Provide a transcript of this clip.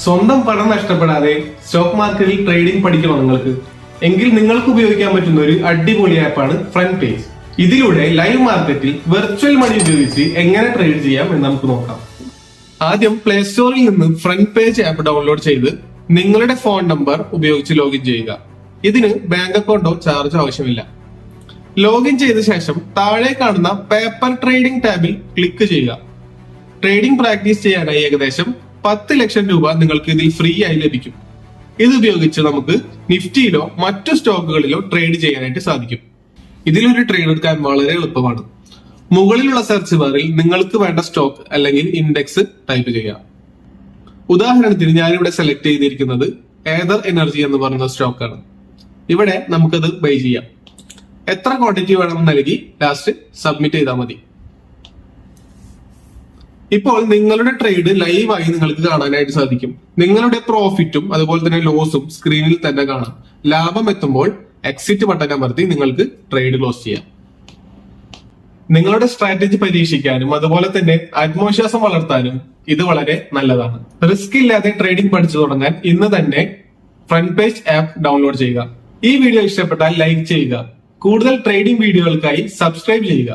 സ്വന്തം പണം നഷ്ടപ്പെടാതെ സ്റ്റോക്ക് മാർക്കറ്റിൽ ട്രേഡിംഗ് പഠിക്കണോ നിങ്ങൾക്ക്? എങ്കിൽ നിങ്ങൾക്ക് ഉപയോഗിക്കാൻ പറ്റുന്ന ഒരു അടിപൊളി ആപ്പാണ് ഫ്രണ്ട് പേജ്. ഇതിലൂടെ ലൈവ് മാർക്കറ്റിൽ വെർച്വൽ മണി ഉപയോഗിച്ച് എങ്ങനെ ട്രേഡ് ചെയ്യാം എന്ന് നമുക്ക് നോക്കാം. ആദ്യം പ്ലേ സ്റ്റോറിൽ നിന്ന് ഫ്രണ്ട് പേജ് ആപ്പ് ഡൗൺലോഡ് ചെയ്ത് നിങ്ങളുടെ ഫോൺ നമ്പർ ഉപയോഗിച്ച് ലോഗിൻ ചെയ്യുക. ഇതിന് ബാങ്ക് അക്കൗണ്ടോ ചാർജോ ആവശ്യമില്ല. ലോഗിൻ ചെയ്ത ശേഷം താഴെ കാണുന്ന പേപ്പർ ട്രേഡിംഗ് ടാബിൽ ക്ലിക്ക് ചെയ്യുക. ട്രേഡിംഗ് പ്രാക്ടീസ് ചെയ്യാനായി ഏകദേശം 10 ലക്ഷം രൂപ നിങ്ങൾക്ക് ഇതിൽ ഫ്രീ ആയി ലഭിക്കും. ഇത് ഉപയോഗിച്ച് നമുക്ക് നിഫ്റ്റിയിലോ മറ്റു സ്റ്റോക്കുകളിലോ ട്രേഡ് ചെയ്യാനായിട്ട് സാധിക്കും. ഇതിലൊരു ട്രേഡ് എടുക്കാൻ വളരെ എളുപ്പമാണ്. മുകളിലുള്ള സെർച്ച് ബാറിൽ നിങ്ങൾക്ക് വേണ്ട സ്റ്റോക്ക് അല്ലെങ്കിൽ ഇൻഡെക്സ് ടൈപ്പ് ചെയ്യാം. ഉദാഹരണത്തിന് ഞാനിവിടെ സെലക്ട് ചെയ്തിരിക്കുന്നത് ഏതർ എനർജി എന്ന് പറയുന്ന സ്റ്റോക്കാണ്. ഇവിടെ നമുക്കത് ബൈ ചെയ്യാം. എത്ര ക്വാണ്ടിറ്റി വേണമെന്ന് നൽകി ലാസ്റ്റ് സബ്മിറ്റ് ചെയ്താൽ മതി. ഇപ്പോൾ നിങ്ങളുടെ ട്രേഡ് ലൈവായി നിങ്ങൾക്ക് കാണാനായിട്ട് സാധിക്കും. നിങ്ങളുടെ പ്രോഫിറ്റും അതുപോലെ തന്നെ ലോസും സ്ക്രീനിൽ തന്നെ കാണാം. ലാഭം എത്തുമ്പോൾ എക്സിറ്റ് ബട്ടൺ അമർത്തി നിങ്ങൾക്ക് ട്രേഡ് ക്ലോസ് ചെയ്യാം. നിങ്ങളുടെ സ്ട്രാറ്റജി പരീക്ഷിക്കാനും അതുപോലെ തന്നെ ആത്മവിശ്വാസം വളർത്താനും ഇത് വളരെ നല്ലതാണ്. റിസ്ക് ഇല്ലാതെ ട്രേഡിംഗ് പഠിച്ചു തുടങ്ങാൻ ഇന്ന് തന്നെ ഫ്രണ്ട് പേജ് ആപ്പ് ഡൗൺലോഡ് ചെയ്യുക. ഈ വീഡിയോ ഇഷ്ടപ്പെട്ടാൽ ലൈക്ക് ചെയ്യുക. കൂടുതൽ ട്രേഡിംഗ് വീഡിയോകൾക്കായി സബ്സ്ക്രൈബ് ചെയ്യുക.